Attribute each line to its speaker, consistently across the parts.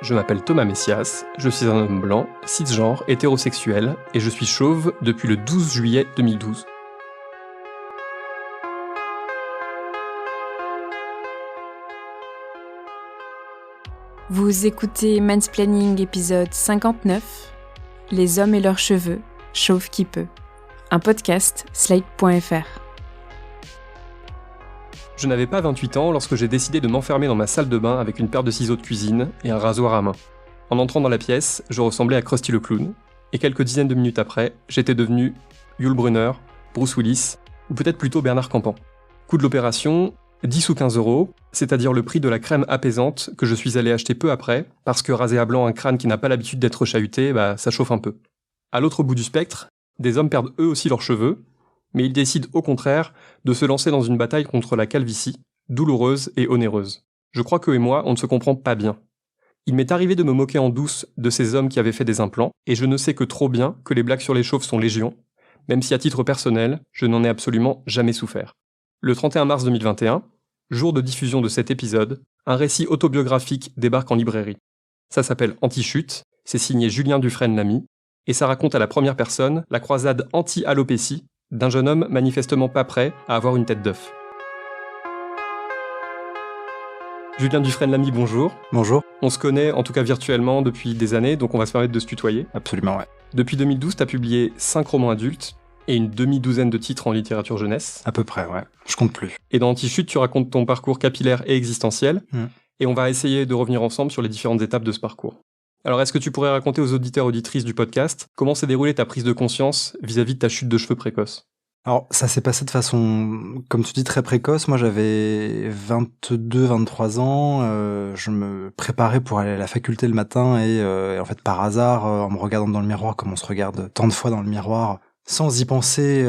Speaker 1: Je m'appelle Thomas Messias, je suis un homme blanc, cisgenre, hétérosexuel, et je suis chauve depuis le 12 juillet 2012.
Speaker 2: Vous écoutez Mansplaining épisode 59, Les hommes et leurs cheveux, chauve qui peut. Un podcast, Slate.fr.
Speaker 1: Je n'avais pas 28 ans lorsque j'ai décidé de m'enfermer dans ma salle de bain avec une paire de ciseaux de cuisine et un rasoir à main. En entrant dans la pièce, je ressemblais à Krusty le clown, et quelques dizaines de minutes après, j'étais devenu Yul Brynner, Bruce Willis, ou peut-être plutôt Bernard Campan. Coût de l'opération, 10 ou 15 euros, c'est-à-dire le prix de la crème apaisante que je suis allé acheter peu après, parce que raser à blanc un crâne qui n'a pas l'habitude d'être chahuté, ça chauffe un peu. À l'autre bout du spectre, des hommes perdent eux aussi leurs cheveux, mais ils décident au contraire de se lancer dans une bataille contre la calvitie, douloureuse et onéreuse. Je crois qu'eux et moi, on ne se comprend pas bien. Il m'est arrivé de me moquer en douce de ces hommes qui avaient fait des implants, et je ne sais que trop bien que les blagues sur les chauves sont légion, même si à titre personnel, je n'en ai absolument jamais souffert. Le 31 mars 2021, jour de diffusion de cet épisode, un récit autobiographique débarque en librairie. Ça s'appelle Anti-chute, c'est signé Julien Dufresne-Lamy, et ça raconte à la première personne la croisade anti-alopécie d'un jeune homme manifestement pas prêt à avoir une tête d'œuf. Julien Dufresne-Lamy, bonjour.
Speaker 3: Bonjour.
Speaker 1: On se connaît, en tout cas virtuellement, depuis des années, donc on va se permettre de se tutoyer.
Speaker 3: Absolument, ouais.
Speaker 1: Depuis 2012, tu as publié 5 romans adultes et une demi-douzaine de titres en littérature jeunesse.
Speaker 3: À peu près, ouais. Je compte plus.
Speaker 1: Et dans Anti-chute, tu racontes ton parcours capillaire et existentiel, et on va essayer de revenir ensemble sur les différentes étapes de ce parcours. Alors, est-ce que tu pourrais raconter aux auditeurs et auditrices du podcast comment s'est déroulée ta prise de conscience vis-à-vis de ta chute de cheveux précoce ?
Speaker 3: Alors, ça s'est passé de façon, comme tu dis, très précoce. Moi, j'avais 22, 23 ans. Je me préparais pour aller à la faculté le matin et en fait, par hasard, en me regardant dans le miroir, comme on se regarde tant de fois dans le miroir, sans y penser,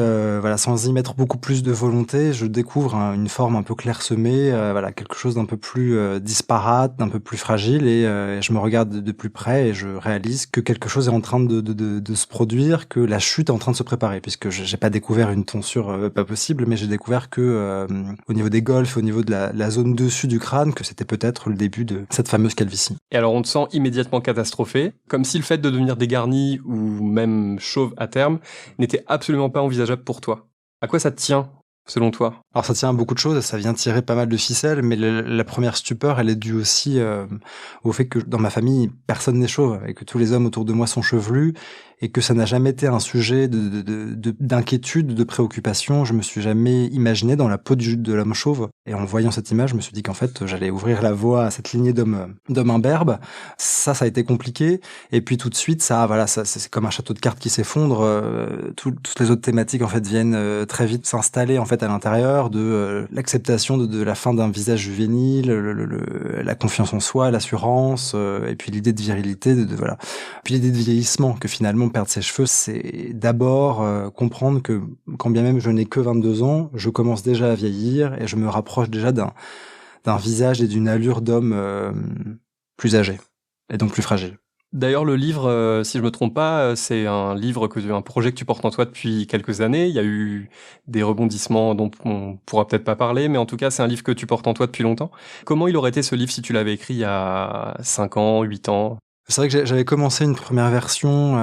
Speaker 3: sans y mettre beaucoup plus de volonté, je découvre une forme un peu clairsemée, quelque chose d'un peu plus disparate, d'un peu plus fragile, et je me regarde de plus près et je réalise que quelque chose est en train de se produire, que la chute est en train de se préparer, puisque j'ai pas découvert une tonsure pas possible, mais j'ai découvert que au niveau des golfes, au niveau de la zone dessus du crâne, que c'était peut-être le début de cette fameuse calvitie.
Speaker 1: Et alors on te sent immédiatement catastrophé, comme si le fait de devenir dégarni ou même chauve à terme n'était absolument pas envisageable pour toi. À quoi ça te tient, selon toi ?
Speaker 3: Alors ça tient à beaucoup de choses, ça vient tirer pas mal de ficelles, mais la première stupeur, elle est due aussi au fait que dans ma famille, personne n'est chauve, et que tous les hommes autour de moi sont chevelus, et que ça n'a jamais été un sujet d'inquiétude, de préoccupation. Je me suis jamais imaginé dans la peau de l'homme chauve. Et en voyant cette image, je me suis dit qu'en fait, j'allais ouvrir la voie à cette lignée d'hommes imberbes. Ça a été compliqué. Et puis tout de suite, ça c'est comme un château de cartes qui s'effondre. Toutes les autres thématiques, en fait, viennent très vite s'installer, en fait, à l'intérieur de l'acceptation de la fin d'un visage juvénile, la confiance en soi, l'assurance, et puis l'idée de virilité, puis l'idée de vieillissement, que finalement, perdre ses cheveux, c'est d'abord comprendre que quand bien même je n'ai que 22 ans, je commence déjà à vieillir et je me rapproche déjà d'un visage et d'une allure d'homme plus âgé et donc plus fragile.
Speaker 1: D'ailleurs, le livre, si je me trompe pas, c'est un projet que tu portes en toi depuis quelques années. Il y a eu des rebondissements dont on pourra peut-être pas parler, mais en tout cas, c'est un livre que tu portes en toi depuis longtemps. Comment il aurait été ce livre si tu l'avais écrit il y a 5 ans, 8 ans ?
Speaker 3: C'est vrai que j'avais commencé une première version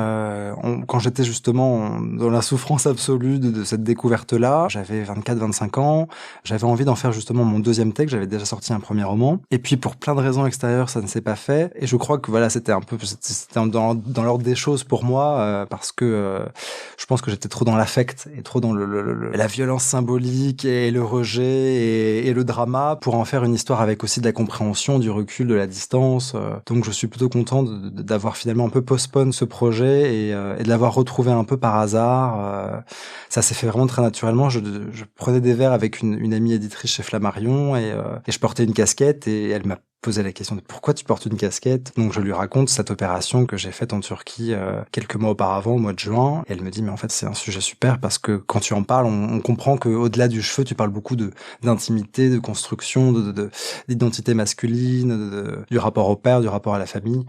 Speaker 3: quand j'étais justement dans la souffrance absolue de cette découverte-là. J'avais 24-25 ans. J'avais envie d'en faire justement mon deuxième texte. J'avais déjà sorti un premier roman. Et puis pour plein de raisons extérieures, ça ne s'est pas fait. Et je crois que c'était dans l'ordre des choses pour moi parce que je pense que j'étais trop dans l'affect et trop dans la violence symbolique et le rejet et le drama pour en faire une histoire avec aussi de la compréhension, du recul, de la distance. Donc je suis plutôt content d'avoir finalement un peu postpone ce projet et de l'avoir retrouvé un peu par hasard. Ça s'est fait vraiment très naturellement. Je prenais des verres avec une amie éditrice chez Flammarion et je portais une casquette et elle m'a posé la question de pourquoi tu portes une casquette. Donc je lui raconte cette opération que j'ai faite en Turquie quelques mois auparavant, au mois de juin. Et elle me dit mais en fait c'est un sujet super parce que quand tu en parles, on comprend que au-delà du cheveu, tu parles beaucoup d'intimité, de construction, d'identité masculine, du rapport au père, du rapport à la famille.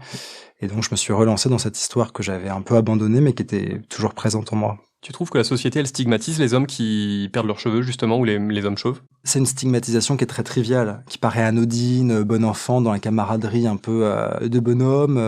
Speaker 3: Et donc je me suis relancé dans cette histoire que j'avais un peu abandonnée mais qui était toujours présente en moi.
Speaker 1: Tu trouves que la société, elle stigmatise les hommes qui perdent leurs cheveux, justement, ou les hommes chauves?
Speaker 3: C'est une stigmatisation qui est très triviale, qui paraît anodine, bon enfant, dans la camaraderie un peu de bonhomme.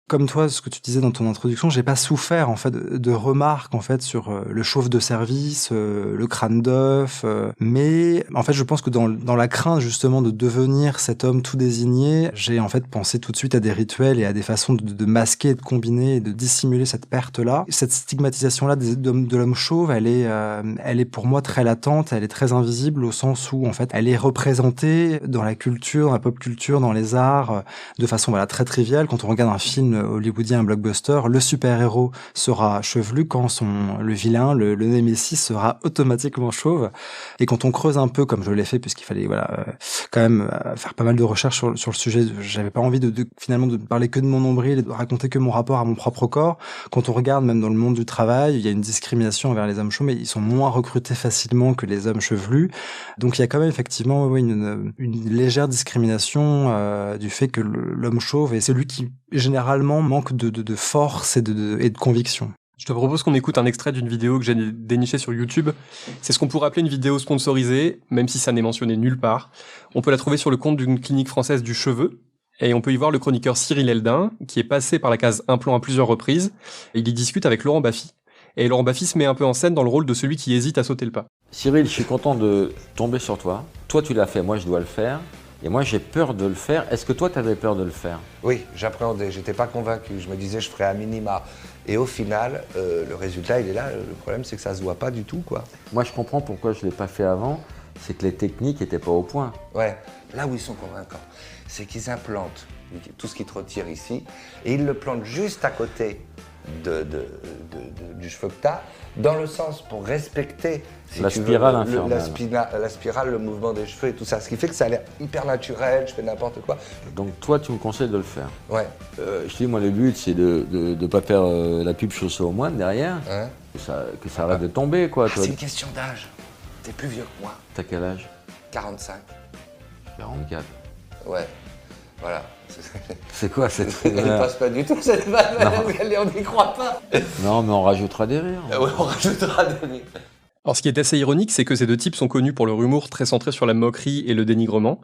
Speaker 3: Comme toi, ce que tu disais dans ton introduction, j'ai pas souffert en fait de remarques en fait sur le chauve de service, le crâne d'œuf, mais en fait je pense que dans la crainte justement de devenir cet homme tout désigné, j'ai en fait pensé tout de suite à des rituels et à des façons de masquer, de combiner, et de dissimuler cette perte-là. Cette stigmatisation-là de l'homme chauve, elle est pour moi très latente, elle est très invisible au sens où en fait elle est représentée dans la culture, dans la pop culture, dans les arts, de façon très triviale. Quand on regarde un film hollywoodien, un blockbuster, le super-héros sera chevelu quand le vilain, le némésis sera automatiquement chauve. Et quand on creuse un peu, comme je l'ai fait, puisqu'il fallait quand même faire pas mal de recherches sur le sujet, j'avais pas envie finalement de parler que de mon nombril et de raconter que mon rapport à mon propre corps. Quand on regarde même dans le monde du travail, il y a une discrimination envers les hommes chauves, mais ils sont moins recrutés facilement que les hommes chevelus. Donc il y a quand même effectivement une légère discrimination du fait que l'homme chauve est celui qui généralement manque de force et de conviction.
Speaker 1: Je te propose qu'on écoute un extrait d'une vidéo que j'ai dénichée sur YouTube. C'est ce qu'on pourrait appeler une vidéo sponsorisée, même si ça n'est mentionné nulle part. On peut la trouver sur le compte d'une clinique française du cheveu. Et on peut y voir le chroniqueur Cyril Eldin, qui est passé par la case implant à plusieurs reprises. Et il y discute avec Laurent Baffy. Et Laurent Baffy se met un peu en scène dans le rôle de celui qui hésite à sauter le pas.
Speaker 4: Cyril, je suis content de tomber sur toi. Toi, tu l'as fait, moi, je dois le faire. Et moi, j'ai peur de le faire. Est-ce que toi, tu avais peur de le faire?
Speaker 5: Oui, j'appréhendais. J'étais pas convaincu. Je me disais, je ferais à minima. Et au final, le résultat, il est là. Le problème, c'est que ça se voit pas du tout, quoi.
Speaker 4: Moi, je comprends pourquoi je l'ai pas fait avant. C'est que les techniques n'étaient pas au point.
Speaker 5: Ouais, là où ils sont convaincants, c'est qu'ils implantent tout ce qui te retire ici, et ils le plantent juste à côté du cheveu que tu as, dans le sens pour respecter
Speaker 4: la spirale
Speaker 5: infernale. La spirale, le mouvement des cheveux et tout ça. Ce qui fait que ça a l'air hyper naturel, je fais n'importe quoi.
Speaker 4: Donc toi, tu me conseilles de le faire?
Speaker 5: Ouais.
Speaker 4: Je te dis, moi, le but, c'est de ne pas faire la pub chaussée au moine derrière,
Speaker 5: Hein,
Speaker 4: que ça arrête de tomber, quoi.
Speaker 5: c'est une question d'âge. T'es plus vieux que moi.
Speaker 4: T'as quel âge?
Speaker 5: 45.
Speaker 4: 44.
Speaker 5: Ouais, voilà.
Speaker 4: C'est quoi cette...
Speaker 5: Elle passe pas du tout cette vanne, on n'y croit pas.
Speaker 4: Non, mais on rajoutera des rires.
Speaker 5: Ouais, on rajoutera des rires.
Speaker 1: Alors ce qui est assez ironique, c'est que ces deux types sont connus pour leur humour très centré sur la moquerie et le dénigrement.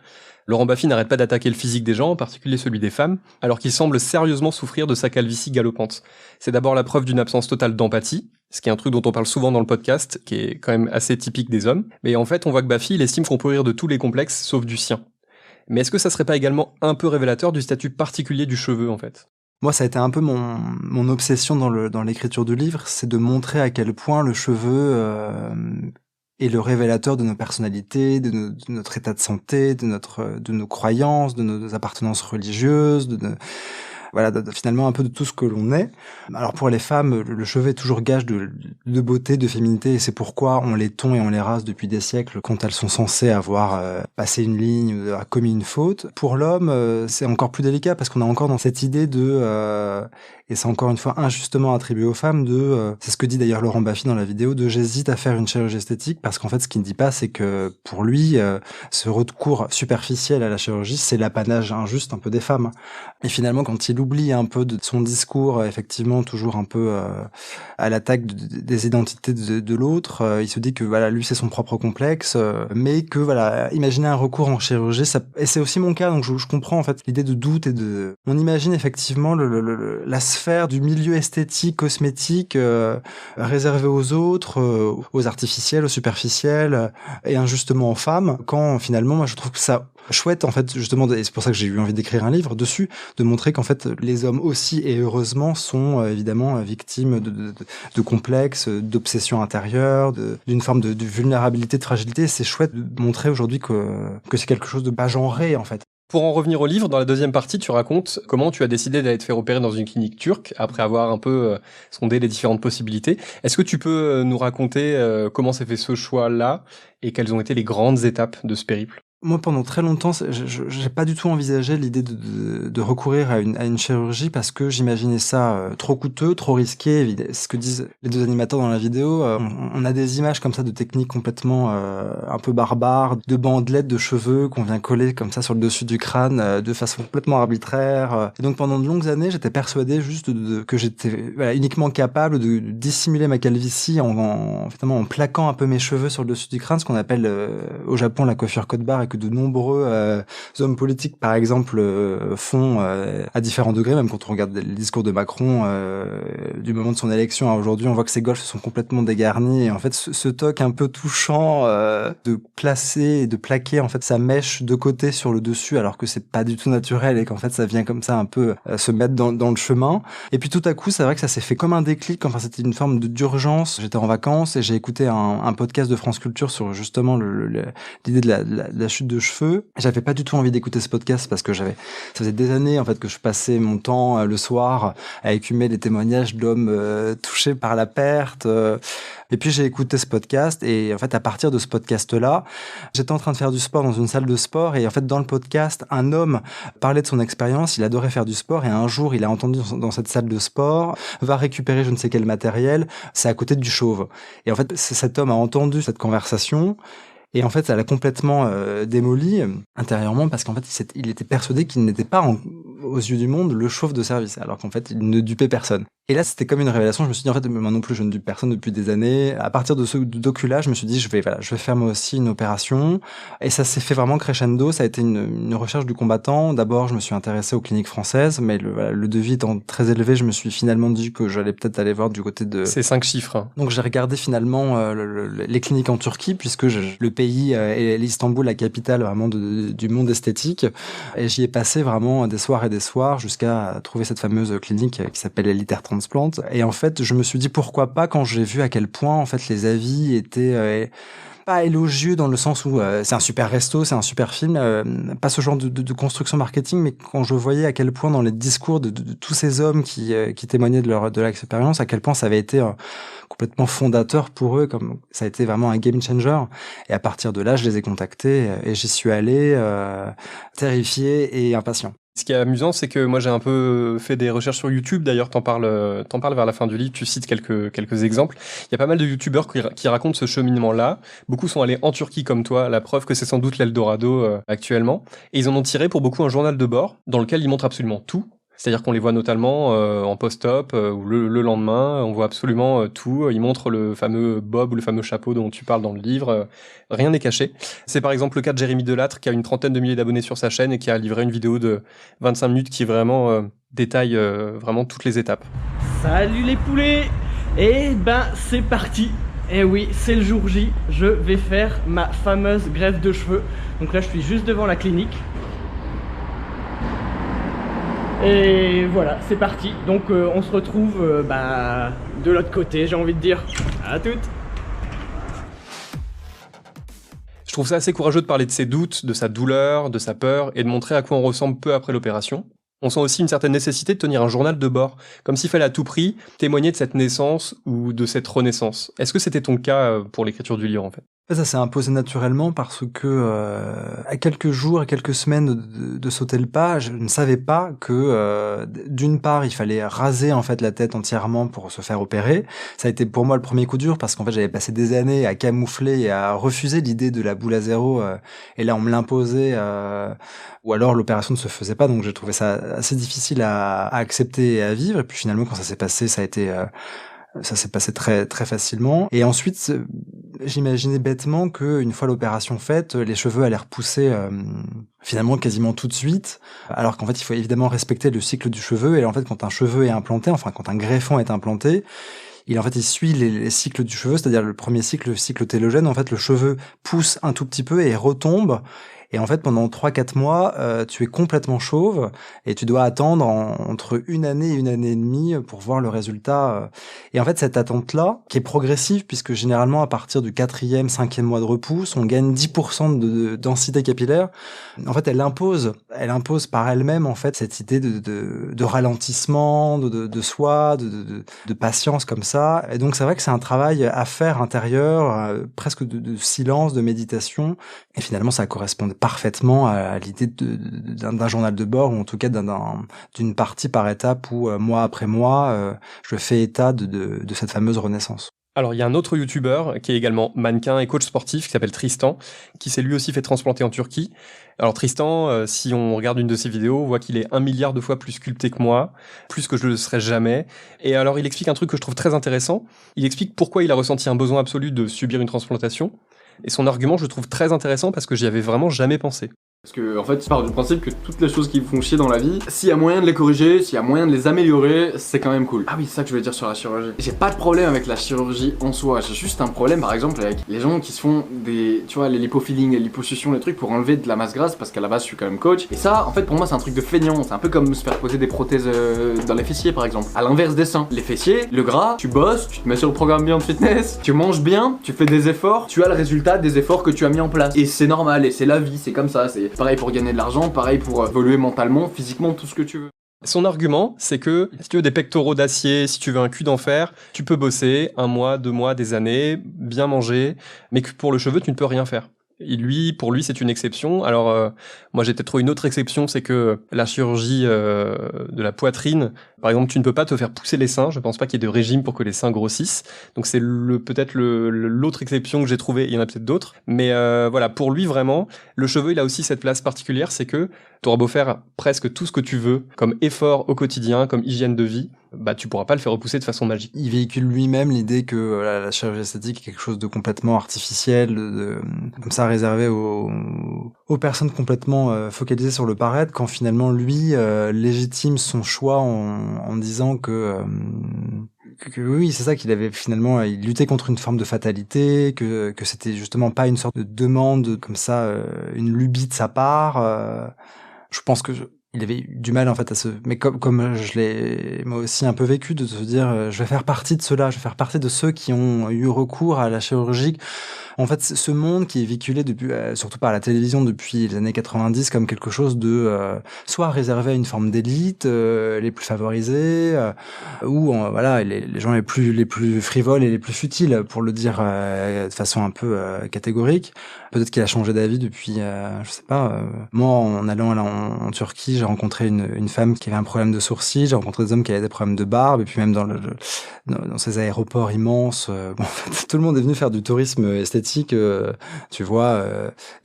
Speaker 1: Laurent Baffy n'arrête pas d'attaquer le physique des gens, en particulier celui des femmes, alors qu'il semble sérieusement souffrir de sa calvitie galopante. C'est d'abord la preuve d'une absence totale d'empathie, ce qui est un truc dont on parle souvent dans le podcast, qui est quand même assez typique des hommes. Mais en fait, on voit que Baffy, il estime qu'on peut rire de tous les complexes, sauf du sien. Mais est-ce que ça serait pas également un peu révélateur du statut particulier du cheveu, en fait?
Speaker 3: Moi, ça a été un peu mon obsession dans l'écriture du livre, c'est de montrer à quel point le cheveu est le révélateur de nos personnalités, de notre état de santé, de nos croyances, de nos appartenances religieuses, finalement un peu de tout ce que l'on est. Alors pour les femmes, le cheveu est toujours gage de beauté, de féminité, et c'est pourquoi on les tond et on les rase depuis des siècles quand elles sont censées avoir passé une ligne ou commis une faute. Pour l'homme, c'est encore plus délicat parce qu'on a encore dans cette idée et c'est encore une fois injustement attribué aux femmes c'est ce que dit d'ailleurs Laurent Baffy dans la vidéo, j'hésite à faire une chirurgie esthétique, parce qu'en fait ce qu'il ne dit pas, c'est que pour lui, ce recours superficiel à la chirurgie, c'est l'apanage injuste un peu des femmes. Et finalement, quand il oublie un peu de son discours, effectivement toujours un peu à l'attaque des identités de l'autre, il se dit que lui c'est son propre complexe, mais que imaginer un recours en chirurgie, et c'est aussi mon cas, donc je comprends en fait l'idée de doute on imagine effectivement la sphère du milieu esthétique, cosmétique, réservée aux autres, aux artificiels, aux superficiels, et injustement aux femmes, quand finalement moi je trouve que ça chouette en fait justement, et c'est pour ça que j'ai eu envie d'écrire un livre dessus, de montrer qu'en fait les hommes aussi, et heureusement, sont évidemment victimes de complexes, d'obsessions intérieures, d'une forme de vulnérabilité, de fragilité. C'est chouette de montrer aujourd'hui que c'est quelque chose de pas genré en fait.
Speaker 1: Pour en revenir au livre, dans la deuxième partie, tu racontes comment tu as décidé d'aller te faire opérer dans une clinique turque, après avoir un peu sondé les différentes possibilités. Est-ce que tu peux nous raconter comment s'est fait ce choix-là, et quelles ont été les grandes étapes de ce périple?
Speaker 3: Moi, pendant très longtemps, j'ai pas du tout envisagé l'idée de recourir à une chirurgie parce que j'imaginais ça trop coûteux, trop risqué. Ce que disent les deux animateurs dans la vidéo, on a des images comme ça de techniques complètement un peu barbares, de bandelettes de cheveux qu'on vient coller comme ça sur le dessus du crâne de façon complètement arbitraire. Et donc pendant de longues années, j'étais persuadé juste que j'étais uniquement capable de dissimuler ma calvitie en plaquant un peu mes cheveux sur le dessus du crâne, ce qu'on appelle au Japon la coiffure code barre, et que de nombreux hommes politiques, par exemple, font à différents degrés. Même quand on regarde les discours de Macron du moment de son élection à aujourd'hui, on voit que ses golfs se sont complètement dégarnis. Et en fait, ce toc un peu touchant de placer et de plaquer en fait sa mèche de côté sur le dessus, alors que c'est pas du tout naturel et qu'en fait ça vient comme ça un peu se mettre dans le chemin. Et puis tout à coup, c'est vrai que ça s'est fait comme un déclic. Enfin, c'était une forme d'urgence. J'étais en vacances et j'ai écouté un podcast de France Culture sur justement l'idée de la chute de cheveux. J'avais pas du tout envie d'écouter ce podcast parce que ça faisait des années en fait que je passais mon temps le soir à écumer des témoignages d'hommes touchés par la perte. Et puis j'ai écouté ce podcast et en fait à partir de ce podcast-là, j'étais en train de faire du sport dans une salle de sport et en fait dans le podcast, un homme parlait de son expérience, il adorait faire du sport et un jour il a entendu dans cette salle de sport, va récupérer je ne sais quel matériel, c'est à côté du chauve. Et en fait cet homme a entendu cette conversation. Et en fait, ça l'a complètement démoli intérieurement parce qu'en fait, il était persuadé qu'il n'était pas, aux yeux du monde, le chauve de service, alors qu'en fait, il ne dupait personne. Et là, c'était comme une révélation. Je me suis dit, en fait, moi non plus, je ne dupe personne depuis des années. À partir de ce docu-là, je me suis dit, je vais faire moi aussi une opération. Et ça s'est fait vraiment crescendo. Ça a été une recherche du combattant. D'abord, je me suis intéressé aux cliniques françaises, mais le devis étant très élevé, je me suis finalement dit que j'allais peut-être aller voir du côté de...
Speaker 1: C'est 5 chiffres. Hein.
Speaker 3: Donc, j'ai regardé finalement les cliniques en Turquie, puisque le pays est l'Istanbul, la capitale vraiment du monde esthétique. Et j'y ai passé vraiment des soirs et des soirs jusqu'à trouver cette fameuse clinique qui s'appelle Eliter Transplant. Et en fait, je me suis dit pourquoi pas quand j'ai vu à quel point en fait les avis étaient pas élogieux dans le sens où c'est un super resto, c'est un super film, pas ce genre de construction marketing, mais quand je voyais à quel point dans les discours de tous ces hommes qui témoignaient de leur expérience, à quel point ça avait été complètement fondateur pour eux, comme ça a été vraiment un game changer. Et à partir de là, je les ai contactés et j'y suis allé terrifié et impatient.
Speaker 1: Ce qui est amusant, c'est que moi j'ai un peu fait des recherches sur YouTube. D'ailleurs, t'en parles vers la fin du livre. Tu cites quelques exemples. Il y a pas mal de YouTubeurs qui racontent ce cheminement-là. Beaucoup sont allés en Turquie comme toi. La preuve que c'est sans doute l'Eldorado actuellement. Et ils en ont tiré pour beaucoup un journal de bord dans lequel ils montrent absolument tout. C'est-à-dire qu'on les voit notamment en post-op ou le lendemain, on voit absolument tout. Ils montrent le fameux bob ou le fameux chapeau dont tu parles dans le livre. Rien n'est caché. C'est par exemple le cas de Jérémy Delattre qui a une trentaine de milliers d'abonnés sur sa chaîne et qui a livré une vidéo de 25 minutes qui vraiment détaille vraiment toutes les étapes.
Speaker 6: Salut les poulets! Eh ben c'est parti! Eh oui, c'est le jour J, je vais faire ma fameuse greffe de cheveux. Donc là je suis juste devant la clinique. Et voilà, c'est parti. Donc on se retrouve de l'autre côté, j'ai envie de dire. À toutes.
Speaker 1: Je trouve ça assez courageux de parler de ses doutes, de sa douleur, de sa peur, et de montrer à quoi on ressemble peu après l'opération. On sent aussi une certaine nécessité de tenir un journal de bord, comme s'il fallait à tout prix témoigner de cette naissance ou de cette renaissance. Est-ce que c'était ton cas pour l'écriture du livre en fait ?
Speaker 3: Ça s'est imposé naturellement parce que à quelques jours, à quelques semaines de sauter le pas, je ne savais pas que d'une part il fallait raser en fait la tête entièrement pour se faire opérer. Ça a été pour moi le premier coup dur parce qu'en fait j'avais passé des années à camoufler et à refuser l'idée de la boule à zéro et là on me l'imposait ou alors l'opération ne se faisait pas, donc j'ai trouvé ça assez difficile à accepter et à vivre. Et puis finalement quand ça s'est passé, ça s'est passé très très facilement. Et ensuite, j'imaginais bêtement que une fois l'opération faite, les cheveux allaient repousser finalement quasiment tout de suite. Alors qu'en fait, il faut évidemment respecter le cycle du cheveu. Et en fait, quand un cheveu est implanté, enfin quand un greffon est implanté, il suit les cycles du cheveu, c'est-à-dire le premier cycle, le cycle télogène. En fait, le cheveu pousse un tout petit peu et retombe. Et en fait, pendant 3-4 mois, tu es complètement chauve et tu dois attendre entre 1 année et 1 année et demie pour voir le résultat. Et en fait, cette attente-là, qui est progressive, puisque généralement, à partir du 4e, 5e mois de repousse, on gagne 10% de densité capillaire. En fait, elle impose par elle-même, en fait, cette idée de ralentissement, de soi, de patience comme ça. Et donc, c'est vrai que c'est un travail à faire intérieur, presque de silence, de méditation. Et finalement, ça correspondait parfaitement à l'idée d'un journal de bord, ou en tout cas d'une partie par étape où, mois après mois, je fais état de cette fameuse renaissance.
Speaker 1: Alors, il y a un autre youtubeur qui est également mannequin et coach sportif qui s'appelle Tristan, qui s'est lui aussi fait transplanter en Turquie. Alors Tristan, si on regarde une de ses vidéos, on voit qu'il est 1 milliard de fois plus sculpté que moi, plus que je le serais jamais. Et alors, il explique un truc que je trouve très intéressant. Il explique pourquoi il a ressenti un besoin absolu de subir une transplantation. Et son argument, je le trouve très intéressant parce que j'y avais vraiment jamais pensé.
Speaker 7: Parce que, en fait, il part du principe que toutes les choses qui vous font chier dans la vie, s'il y a moyen de les corriger, s'il y a moyen de les améliorer, c'est quand même cool. Ah oui, c'est ça que je voulais dire sur la chirurgie. J'ai pas de problème avec la chirurgie en soi, j'ai juste un problème, par exemple, avec les gens qui se font des, tu vois, les lipofillings, les liposuctions, les trucs pour enlever de la masse grasse, parce qu'à la base, je suis quand même coach. Et ça, en fait, pour moi, c'est un truc de feignant. C'est un peu comme se faire poser des prothèses dans les fessiers, par exemple. À l'inverse des seins. Les fessiers, le gras, tu bosses, tu te mets sur le programme Beyond Fitness, tu manges bien, tu fais des efforts, tu as le résultat des efforts que tu as mis en place. Et c'est normal, et c'est la vie, c'est comme ça, c'est pareil pour gagner de l'argent, pareil pour évoluer mentalement, physiquement, tout ce que tu veux.
Speaker 1: Son argument, c'est que si tu veux des pectoraux d'acier, si tu veux un cul d'enfer, tu peux bosser 1 mois, 2 mois, des années, bien manger, mais que pour le cheveu, tu ne peux rien faire. Et pour lui, c'est une exception. Alors, moi, j'ai peut-être trouvé une autre exception, c'est que la chirurgie de la poitrine, par exemple, tu ne peux pas te faire pousser les seins. Je pense pas qu'il y ait de régime pour que les seins grossissent. Donc, c'est peut-être l'autre exception que j'ai trouvée. Il y en a peut-être d'autres. Mais voilà, pour lui, vraiment, le cheveu, il a aussi cette place particulière. C'est que tu auras beau faire presque tout ce que tu veux, comme effort au quotidien, comme hygiène de vie, bah tu pourras pas le faire repousser de façon magique.
Speaker 3: Il véhicule lui-même l'idée que la chirurgie esthétique est quelque chose de complètement artificiel, comme ça réservé aux personnes complètement focalisées sur le paraître, quand finalement lui légitime son choix en disant que oui, c'est ça, qu'il avait finalement il luttait contre une forme de fatalité, que c'était justement pas une sorte de demande comme ça, une lubie de sa part. Je pense que il avait eu du mal en fait mais comme je l'ai moi aussi un peu vécu, de se dire je vais faire partie de ceux-là, je vais faire partie de ceux qui ont eu recours à la chirurgie. En fait, ce monde qui est véhiculé depuis, surtout par la télévision depuis les années 90, comme quelque chose de soit réservé à une forme d'élite, les plus favorisés, ou voilà les gens les plus frivoles et les plus futiles, pour le dire de façon un peu catégorique. Peut-être qu'il a changé d'avis depuis, je sais pas. Moi, en allant en Turquie, j'ai rencontré une femme qui avait un problème de sourcils, j'ai rencontré des hommes qui avaient des problèmes de barbe, et puis même dans ces aéroports immenses, bon, en fait, tout le monde est venu faire du tourisme esthétique. Tu vois,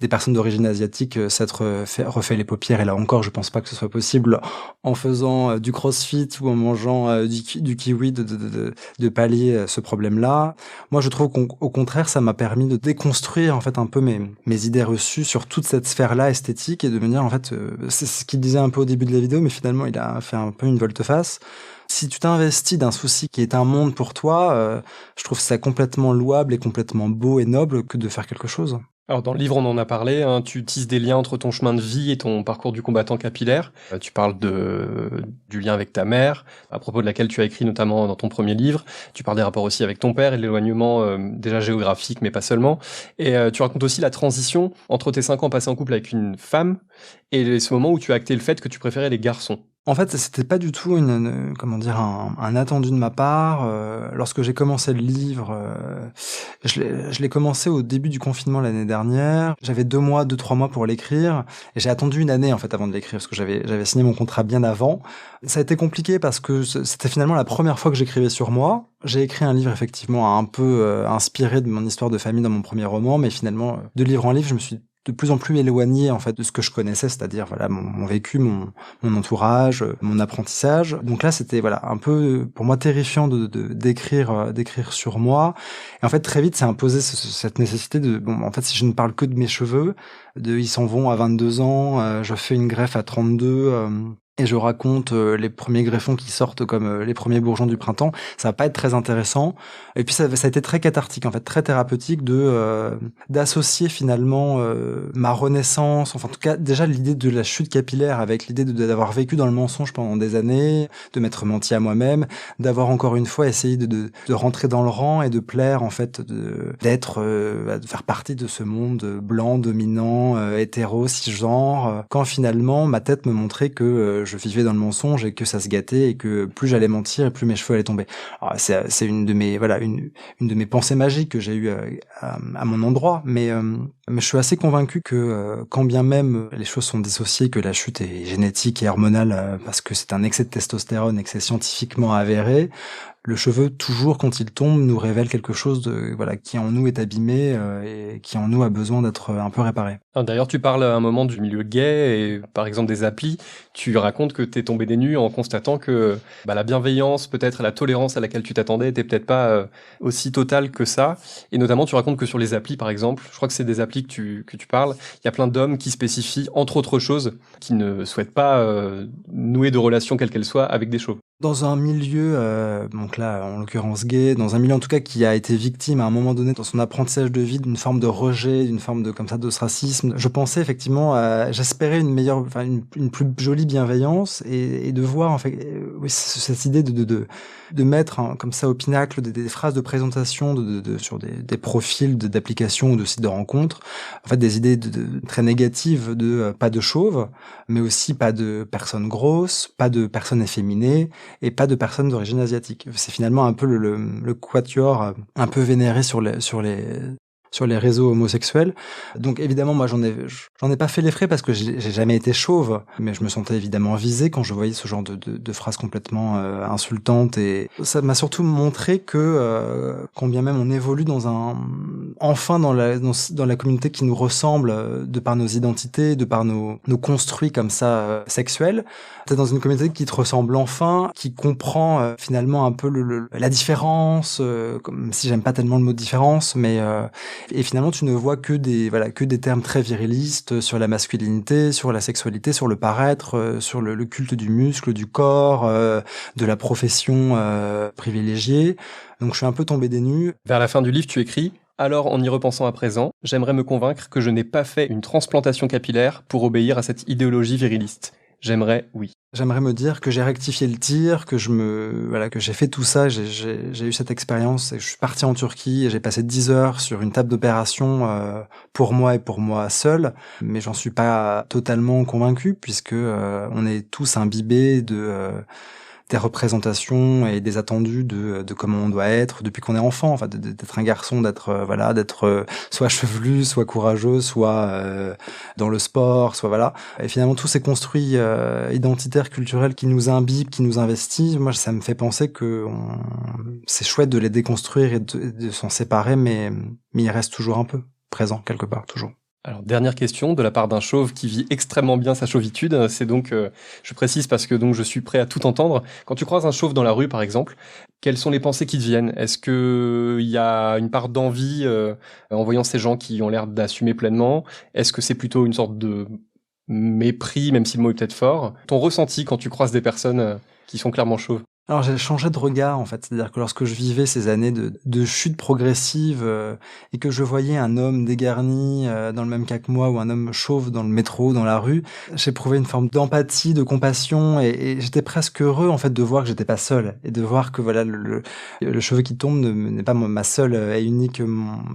Speaker 3: des personnes d'origine asiatique s'être refait les paupières, et là encore, je pense pas que ce soit possible en faisant du crossfit ou en mangeant du kiwi de pallier ce problème-là. Moi, je trouve qu'au contraire, ça m'a permis de déconstruire en fait un peu mes idées reçues sur toute cette sphère-là esthétique, et de me dire en fait, c'est ce qu'il disait un peu au début de la vidéo, mais finalement, il a fait un peu une volte-face. Si tu t'investis d'un souci qui est un monde pour toi, je trouve ça complètement louable et complètement beau et noble que de faire quelque chose.
Speaker 1: Alors dans le livre, on en a parlé, hein, tu tisses des liens entre ton chemin de vie et ton parcours du combattant capillaire. Tu parles du lien avec ta mère, à propos de laquelle tu as écrit notamment dans ton premier livre. Tu parles des rapports aussi avec ton père et de l'éloignement déjà géographique, mais pas seulement. Et tu racontes aussi la transition entre tes 5 ans passés en couple avec une femme et ce moment où tu as acté le fait que tu préférais les garçons.
Speaker 3: En fait, c'était pas du tout un attendu de ma part. Lorsque j'ai commencé le livre, je l'ai commencé au début du confinement l'année dernière. J'avais 2-3 mois pour l'écrire, et j'ai attendu 1 année en fait avant de l'écrire, parce que j'avais signé mon contrat bien avant. Ça a été compliqué parce que c'était finalement la première fois que j'écrivais sur moi. J'ai écrit un livre effectivement un peu inspiré de mon histoire de famille dans mon premier roman, mais finalement, de livre en livre, je me suis de plus en plus éloigné en fait de ce que je connaissais, c'est-à-dire voilà mon vécu, mon entourage, mon apprentissage. Donc là, c'était voilà un peu pour moi terrifiant d'écrire sur moi. Et en fait, très vite, c'est imposé cette nécessité en fait, si je ne parle que de mes cheveux, ils s'en vont à 22 ans, je fais une greffe à 32. Et je raconte les premiers greffons qui sortent comme les premiers bourgeons du printemps, ça va pas être très intéressant. Et puis ça a été très cathartique, en fait, très thérapeutique d'associer finalement ma renaissance, enfin en tout cas déjà l'idée de la chute capillaire avec l'idée d'avoir vécu dans le mensonge pendant des années, de m'être menti à moi-même, d'avoir encore une fois essayé de rentrer dans le rang et de plaire en fait, de faire partie de ce monde blanc, dominant, blanc, hétéro, cisgenre, quand finalement ma tête me montrait que je vivais dans le mensonge et que ça se gâtait et que plus j'allais mentir et plus mes cheveux allaient tomber. Alors, c'est une de mes pensées magiques que j'ai eues à mon endroit, mais je suis assez convaincu que quand bien même les choses sont dissociées, que la chute est génétique et hormonale parce que c'est un excès de testostérone et que c'est scientifiquement avéré, le cheveu, toujours quand il tombe, nous révèle quelque chose qui en nous est abîmé et qui en nous a besoin d'être un peu réparé.
Speaker 1: D'ailleurs, tu parles à un moment du milieu gay et par exemple des applis. Tu racontes que t'es tombé des nues en constatant que la bienveillance, peut-être la tolérance à laquelle tu t'attendais, était peut-être pas aussi totale que ça. Et notamment, tu racontes que sur les applis, par exemple, je crois que c'est des applis que tu parles, il y a plein d'hommes qui spécifient, entre autres choses, qui ne souhaitent pas nouer de relation quelle qu'elle soit avec des chauves.
Speaker 3: Dans un milieu, donc là, en l'occurrence gay, dans un milieu en tout cas qui a été victime à un moment donné dans son apprentissage de vie d'une forme de rejet, d'une forme d'ostracisme, je pensais effectivement, j'espérais une plus jolie bienveillance et de voir en fait, cette idée de mettre comme ça au pinacle des phrases de présentation sur des profils d'applications ou de sites de rencontres, en fait des idées très négatives pas de chauves, mais aussi pas de personnes grosses, pas de personnes efféminées, et pas de personnes d'origine asiatique. C'est finalement un peu le quatuor un peu vénéré sur les réseaux homosexuels. Donc évidemment, moi j'en ai pas fait les frais parce que j'ai jamais été chauve, mais je me sentais évidemment visé quand je voyais ce genre de phrases complètement insultantes, et ça m'a surtout montré que quand bien même on évolue dans la communauté qui nous ressemble de par nos identités, de par nos construits comme ça sexuels, t'es dans une communauté qui te ressemble enfin, qui comprend finalement un peu la différence, comme si j'aime pas tellement le mot différence, mais et finalement tu ne vois que des termes très virilistes sur la masculinité, sur la sexualité, sur le paraître, sur le culte du muscle, du corps, de la profession privilégiée. Donc je suis un peu tombé des nues.
Speaker 1: Vers la fin du livre, tu écris: alors, en y repensant à présent, j'aimerais me convaincre que je n'ai pas fait une transplantation capillaire pour obéir à cette idéologie viriliste. J'aimerais me
Speaker 3: dire que j'ai rectifié le tir, que j'ai fait tout ça, j'ai eu cette expérience, et je suis parti en Turquie et j'ai passé 10 heures sur une table d'opération pour moi et pour moi seul, mais j'en suis pas totalement convaincu puisque on est tous imbibés des représentations et des attendus de comment on doit être depuis qu'on est enfant, enfin d'être un garçon, d'être soit chevelu, soit courageux, soit dans le sport, soit voilà. Et finalement tous ces construits identitaires, culturels qui nous imbibent, qui nous investissent, moi ça me fait penser que c'est chouette de les déconstruire et de s'en séparer, mais il reste toujours un peu présent quelque part, toujours.
Speaker 1: Alors, dernière question de la part d'un chauve qui vit extrêmement bien sa chauvitude. C'est donc, je précise parce que donc je suis prêt à tout entendre. Quand tu croises un chauve dans la rue, par exemple, quelles sont les pensées qui te viennent ? Est-ce que il y a une part d'envie en voyant ces gens qui ont l'air d'assumer pleinement ? Est-ce que c'est plutôt une sorte de mépris, même si le mot est peut-être fort ? Ton ressenti quand tu croises des personnes qui sont clairement chauves ?
Speaker 3: Alors j'ai changé de regard en fait, c'est-à-dire que lorsque je vivais ces années de chute progressive et que je voyais un homme dégarni dans le même cas que moi ou un homme chauve dans le métro, dans la rue, j'éprouvais une forme d'empathie, de compassion et j'étais presque heureux en fait de voir que j'étais pas seul et de voir que voilà le cheveu qui tombe n'est pas ma seule et unique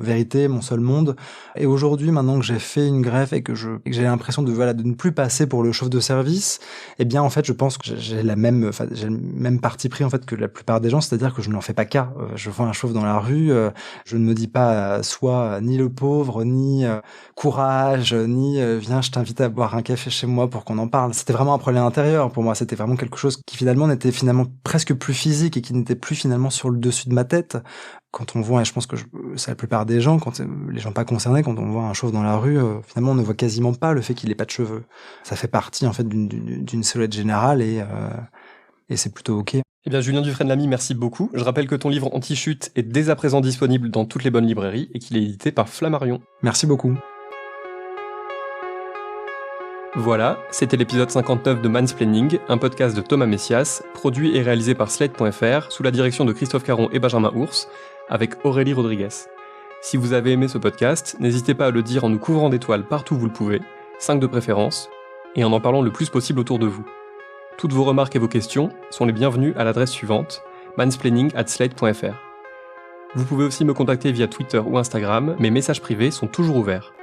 Speaker 3: vérité, mon seul monde. Et aujourd'hui, maintenant que j'ai fait une greffe et que j'ai l'impression de ne plus passer pour le chauve de service, eh bien en fait je pense que j'ai le même parti pris en fait que la plupart des gens, c'est-à-dire que je n'en fais pas cas. Je vois un chauve dans la rue, je ne me dis pas soit ni le pauvre, ni courage, ni viens je t'invite à boire un café chez moi pour qu'on en parle. C'était vraiment un problème intérieur pour moi, c'était vraiment quelque chose qui finalement n'était finalement presque plus physique et qui n'était plus finalement sur le dessus de ma tête. Quand on voit, et je pense que c'est la plupart des gens, quand les gens pas concernés, quand on voit un chauve dans la rue, finalement on ne voit quasiment pas le fait qu'il ait pas de cheveux. Ça fait partie en fait d'une silhouette générale et c'est plutôt ok.
Speaker 1: Eh bien, Julien Dufresne-Lamy, merci beaucoup. Je rappelle que ton livre Anti-chute est dès à présent disponible dans toutes les bonnes librairies et qu'il est édité par Flammarion.
Speaker 3: Merci beaucoup.
Speaker 1: Voilà, c'était l'épisode 59 de Mansplaining, un podcast de Thomas Messias, produit et réalisé par Slate.fr, sous la direction de Christophe Caron et Benjamin Ours, avec Aurélie Rodriguez. Si vous avez aimé ce podcast, n'hésitez pas à le dire en nous couvrant d'étoiles partout où vous le pouvez, 5 de préférence, et en parlant le plus possible autour de vous. Toutes vos remarques et vos questions sont les bienvenues à l'adresse suivante, mansplaining@slate.fr. Vous pouvez aussi me contacter via Twitter ou Instagram, mes messages privés sont toujours ouverts.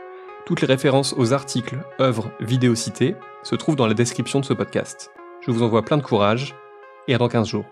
Speaker 1: Toutes les références aux articles, œuvres, vidéos citées se trouvent dans la description de ce podcast. Je vous envoie plein de courage et à dans 15 jours.